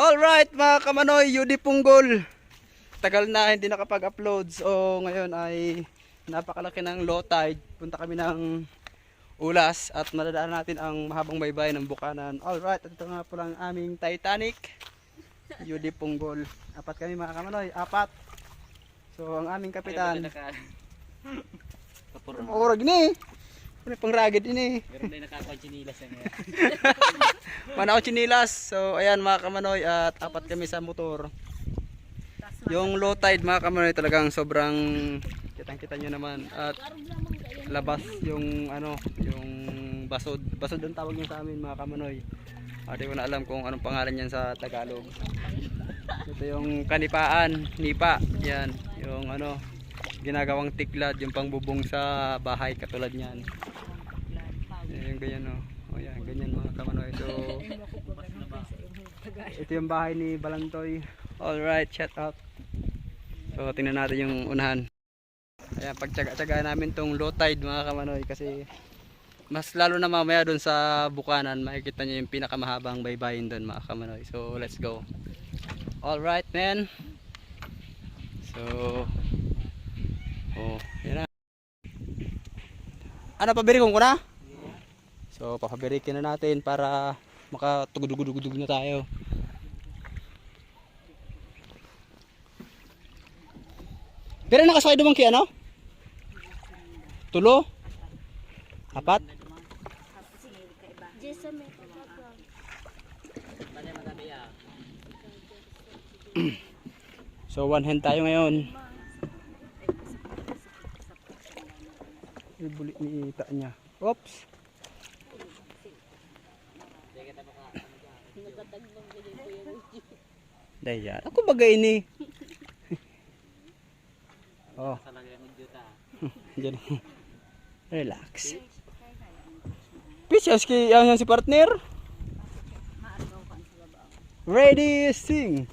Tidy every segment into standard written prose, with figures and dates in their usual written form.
Alright mga kamanoy, Yudi Punggol. Tagal na hindi nakapag-upload. So ngayon ay napakalaki ng low tide. Punta kami ng Ulas at madadaan natin ang mahabang baybayin ng Bukanan. Alright, at ito nga po lang aming Titanic, Yudi Punggol. Apat kami mga kamanoy, apat. So ang aming kapitan Orag ni. Ano pang ragged ini? Meron din nakakuha chinilas yan. Mana ako chinilas. So ayan mga kamanoy, at apat kami sa motor. Yung low tide mga kamanoy talagang sobrang kitang-kita nyo naman. At labas yung ano, yung basod. Basod ang tawag niya sa amin mga kamanoy. Hindi ko na alam kung anong pangalan niyan sa Tagalog. Ito yung kanipaan, nipa. Yan, yung ano, ginagawang tiklad, yung pangbubong sa bahay katulad niyan. Yung ganyan oh. Yan, ganyan mga kamanoy. So ito yung bahay ni Balantoy. Alright, shout out. So tingnan natin yung unahan. Ayan, pagtsaga-tsaga namin tong low tide mga kamanoy, kasi mas lalo na mamaya doon sa Bukanan makikita nyo yung pinakamahabang baybayin doon mga kamanoy. So let's go. Alright man. So yan na. Ano, pabirikon ko na? So papabirikin na natin para makatugudugudugudug na tayo. Pero nakasakay naman kaya ano? Tulo? Apat? So one hand tayo ngayon. Ibulit ni ita niya. Oops. Daya, ako bagay ni. Oh. Diyan. Relax. Pisas kay yang si partner. Ready, sing.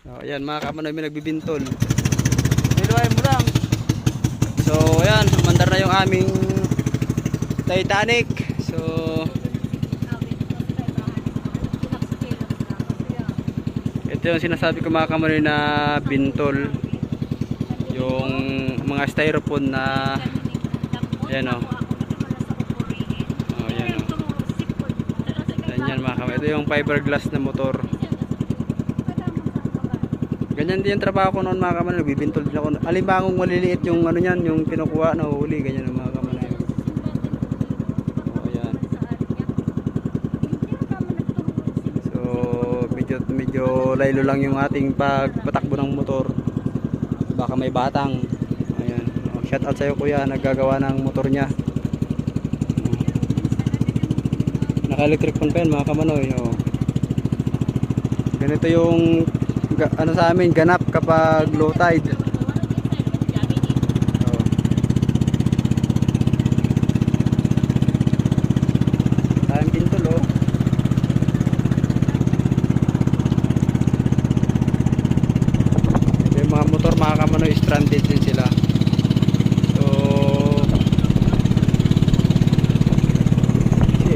So ayan mga kamanoy, may nagbibintol. Niluhay mo lang. So ayan, mandar na yung aming Titanic. So ito yung sinasabi ko mga kamanoy na bintol. Yung mga styrofoam na ayan o. Ayan o. Ayan yan mga kamanoy. Ito yung fiberglass na motor. Ganyan din yung trabaho ko noon mga kamanoy. Nagbibintol din ako. Alimbangong maliliit yung ano yan, yung kinukuha na huli. Ganyan mga kamanoy. Ayan. So medyo laylo lang yung ating pagpatakbo ng motor. Baka may batang. Ayan. Shout out sa'yo kuya, naggagawa ng motor niya. Naka-electric pan pa yan mga kamanoy. Ganito yung ano sa amin, ganap kapag low tide. Tayong pintol oh. Ito yung mga motor mga kamanoy, stranded din sila. So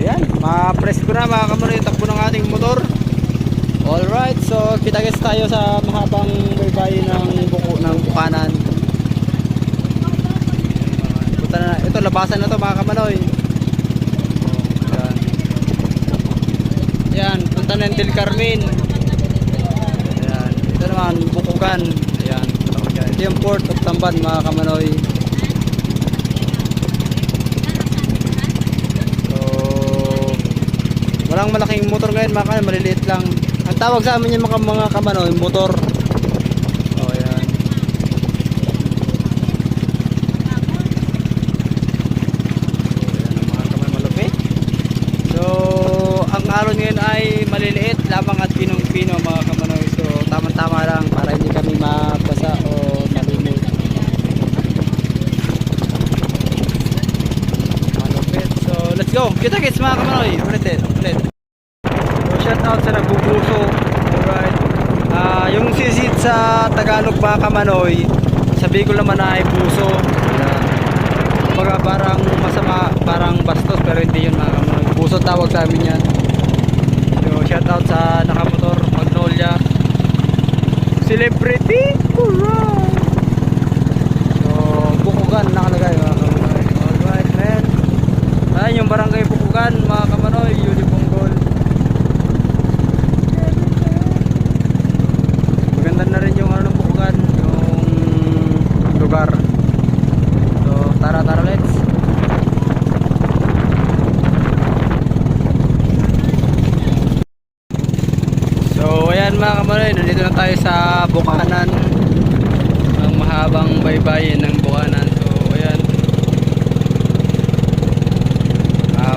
ayan, ma-press ko na mga kamanoy yung takbo ng ating motor. Alright, so kita-kits tayo sa mahabang baybayin ng Bukanan. Punta na, ito labasan na to mga kamanoy. Ayan. Ayan, punta na ng Del Carmen. Ayan, ito naman Bukugan. Ayan, ito yung Port of Tamban mga kamanoy. So walang malaking motor ngayon mga kamanoy, maliliit lang. Ang tawag sa amin yung mga kamanoy, motor. Oh, yan. Ayan ang mga kamanoy malupit. So, ang alon ngayon ay maliliit lamang at pinong-pino mga kamanoy. So, tama-tama lang para hindi kami mabasa o malumot. Malupit. So, let's go. Kita-kits mga kamanoy. Ulit. Shout out sa nagbubuso. Alright. Yung sisid sa Tagalog mga kamanoy, sa Bicol naman ay puso. Kumbaga parang masama, parang bastos, pero hindi yun mga kamanoy. Puso tawag sa amin yan. So shout out sa nakamotor. Australia. Celebrity. Alright. So, Bukugan nakalagay mga kamanoy. Alright, man. Ayan yung barangay Bukugan mga kamanoy. Uniform gold. Maganda na rin yung ano ng Bukugan. Yung lugar. So, tara let's. So ayan mga kamanoy, nandito na tayo sa Bukanan. Ang mahabang baybayin ng Bukanan. So ayan,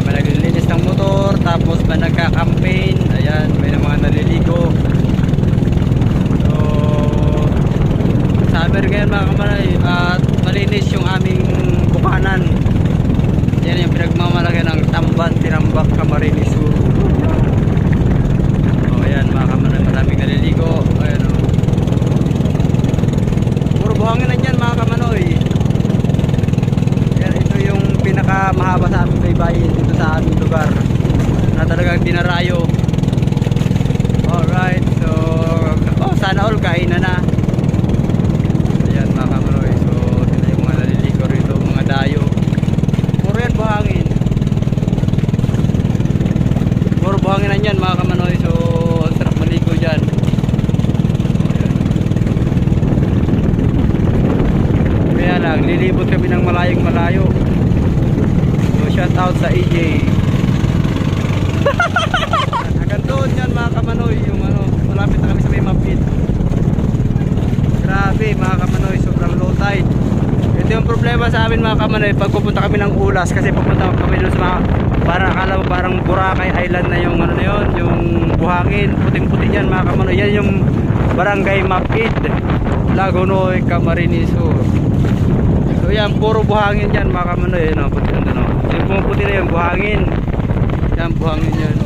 may naglilinis ng motor, tapos may nagka-campaign. Ayan, may mga naliligo. So summer ngayon mga kamanoy, at malinis yung aming Bukanan. Yan yung pinagmamalaki ng Tamban, Tinambak, Camarines Sur. Ayan mga kamanoy, maraming naliligo. Ayan o, puro buhangin na dyan mga kamanoy. Ayan, ito yung pinaka mahaba sa aming baybayin dito sa aming lugar na talagang dinarayo. Alright, so sana all kainan na. Ayan mga kamanoy, so ito yung mga naliligo rito, mga dayo. Puro yan buhangin. Puro buhangin na dyan mga kamanoy. So dyan. Kaya lang, lilibot kami ng malayong malayo. So shout out sa EJ. Hanggang doon yan mga kamanoy, yung ano, malapit na kami sa may mapit. Grabe mga kamanoy, sobrang low tide. Ito yung problema sa amin mga kamanoy, pag pupunta kami ng Ulas, kasi pupunta kami doon sa mga, parang akala mo parang Boracay Island na yung ano na yun, yung buhangin, puting-puti yan mga kamanoy. Yan yung barangay Mapid, Lagonoy, Camarines Sur. So yan, puro buhangin yan mga kamanoy. Yan o, yung pumuputi na yung buhangin. Yan, buhangin yan.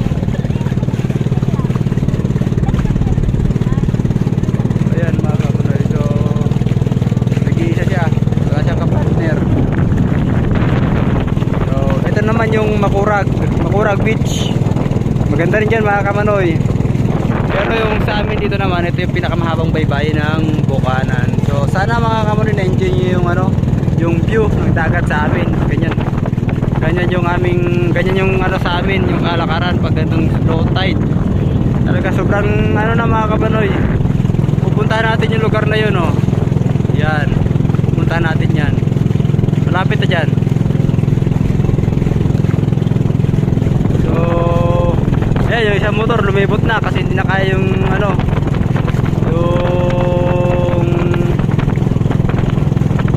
Ayan mga kamanoy. So nag-iisa siya, wala siyang kapartner. So ito naman yung Makurag Beach. Maganda rin dyan mga kamanoy. Pero yung sa amin dito naman, ito yung pinakamahabang baybayin ng Bukanan. So sana mga kamanoy na-enjoy nyo yung ano, yung view ng dagat sa amin. Ganyan yung aming, ganyan yung ano sa amin, yung kalakaran pag ganitong low tide. Talaga sobrang ano na mga kamanoy. Pupuntahan natin yung lugar na yun oh. Yan, pupuntahan natin yan. Malapit na dyan. Ayan, yung isang motor lumibot na kasi hindi na kaya yung ano, yung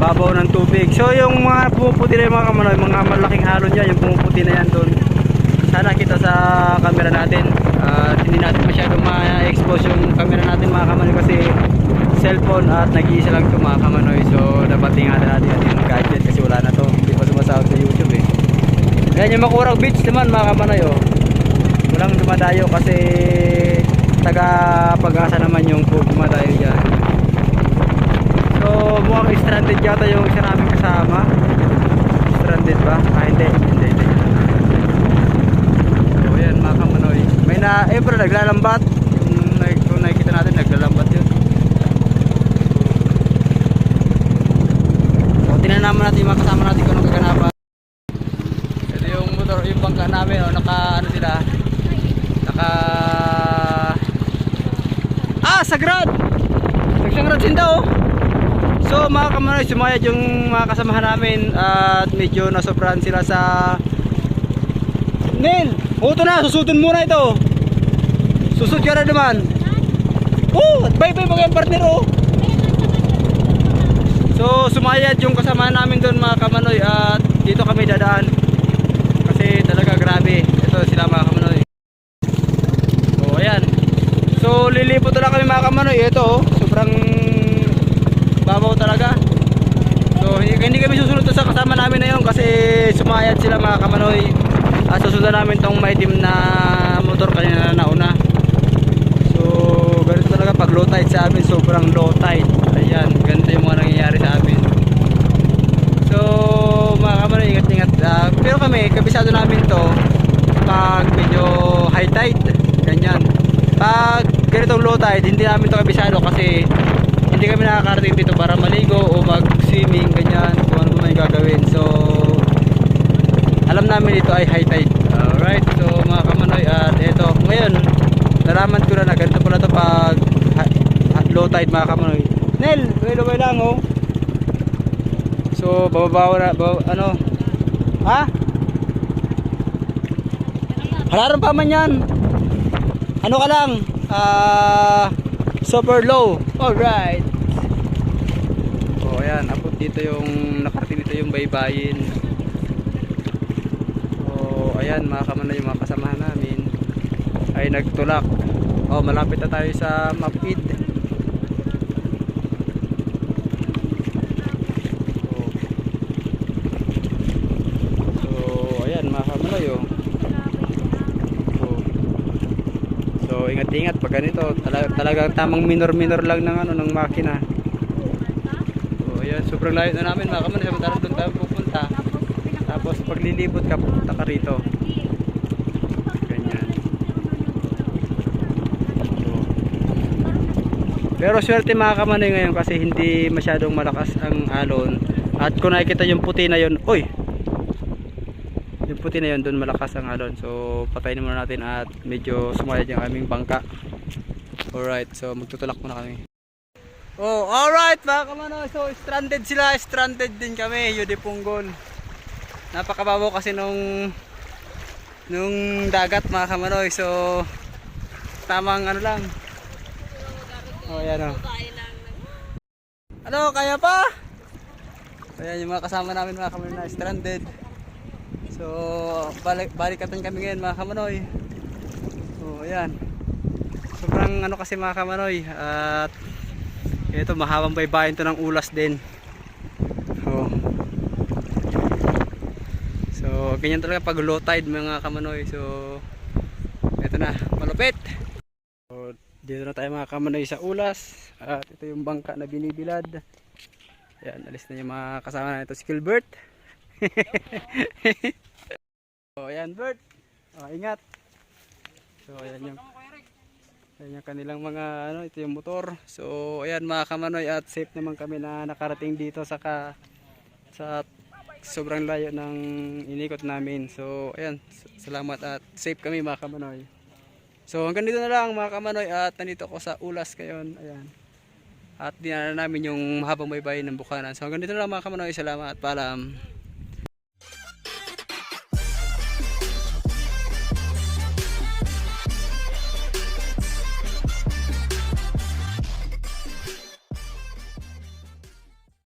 babaw ng tubig. So yung mga pumuputi na yung mga kamanoy, mga malaking halon dyan, yung pumuputi na yan doon. Sana kita sa camera natin. Hindi natin masyadong ma-expose yung camera natin mga kamanoy kasi cellphone at nag-iisa lang ito mga kamanoy. So dapat ingatan natin yung gadget kasi wala na to, hindi pa sumasahod sa YouTube eh. Ayan yung Makurag Beach naman mga kamanoy oh. Walang dumadayo kasi taga Pag-asa naman yung dumadayo dyan. So mukhang stranded yata yung isa namin kasama. Stranded ba? Hindi. So yan mga kamanoy, may na pero naglalambat. Kung nakikita natin naglalambat yun. So tingnan naman natin yung mga kasama natin kung anong kaganapan. Ito yung motor, yung bangka namin naka ano sila, Sagrad Sinda oh. So mga kamanoy, sumayad yung mga kasamahan namin at medyo nasobrahan sila sa Nel, auto na, susudin muna ito. Susud ka na naman. Oh, bye mga partner oh. So sumayad yung kasamahan namin doon mga kamanoy at dito kami dadaan. Kasi talaga grabe. Ito sila mga kamanoy. So ayan. So lilipot na kami mga kamanoy. Ito oh, sobrang babaw talaga. So hindi kami susunod sa kasama namin na yun kasi sumayad sila mga kamanoy. At susunod namin tong maitim na motor kanina na nauna. So ganito talaga pag low tide sa amin, sobrang low tide. Ayan, ganito yung mga nangyayari sa amin. So mga kamanoy, ingat-ingat. Pero kami, kabisado namin to pag medyo high tide. Ganyan. Pag ganito ganitong low tide, hindi namin ito kabisado kasi hindi kami nakakarating dito para maligo o mag-swimming, ganyan, kung ano ba may gagawin. So, alam namin ito ay high tide. Alright, so mga kamanoy, at ito, ngayon, nalaman ko na ganito pala ito pag low tide mga kamanoy. Nel, way lang oh. So, bababaw na, ano, ha? Halaran pa man yan. Ano ka lang? Super low. Alright. So, ayan, abot dito yung, nakarating dito yung baybayin. So, ayan, mga kamanoy, yung mga kasamahan namin ay nagtulak. Oh, malapit na tayo sa Mapid. Mga kamanoy oh. So ingat-ingat pag ganito, talagang tamang minor lang ng ano ng makina. So ayan, sobrang layo na namin mga kamanoy, samantalang doon tayo pupunta. Tapos paglilibot ka, pupunta ka rito. Ganyan. So, pero swerte mga kamanoy ngayon kasi hindi masyadong malakas ang alon. At kung nakikita yung puti na yun, uy! Yung puti na yun, doon malakas ang alon. So patayin muna natin at medyo sumayad yung aming bangka. Alright, so magtutulak muna kami. Oh, alright mga kamanoy, so stranded sila, stranded din kami, Yude Punggol. Napakababaw kasi nung dagat mga kamanoy. So tamang ano lang. Oh, ayan oh. Ano, kaya pa? Ayan yung mga kasama namin mga kamanoy na stranded. So, balikatan kami ngayon mga kamanoy. So, ayan. Sobrang ano kasi mga kamanoy. At ito, mahabang baybayin to ng ulas din. So, ganyan talaga pag low tide mga kamanoy. So, ito na, malupit. So, dito na tayo mga kamanoy sa ulas. At ito yung bangka na binibilad. Ayan, alis na yung mga kasama na ito. Si Gilbert. So ayan Bert, ingat. So ayan yung kanilang mga ano, ito yung motor. So ayan mga kamanoy, at safe naman kami na nakarating dito sa sobrang layo ng inikot namin. So ayan, salamat at safe kami mga kamanoy. So hanggang dito na lang mga kamanoy, at nandito ako sa ulas ngayon. Ayan. At dinala namin yung mahabang baybayin ng Bukhanan. So hanggang dito na lang mga kamanoy, salamat at paalam.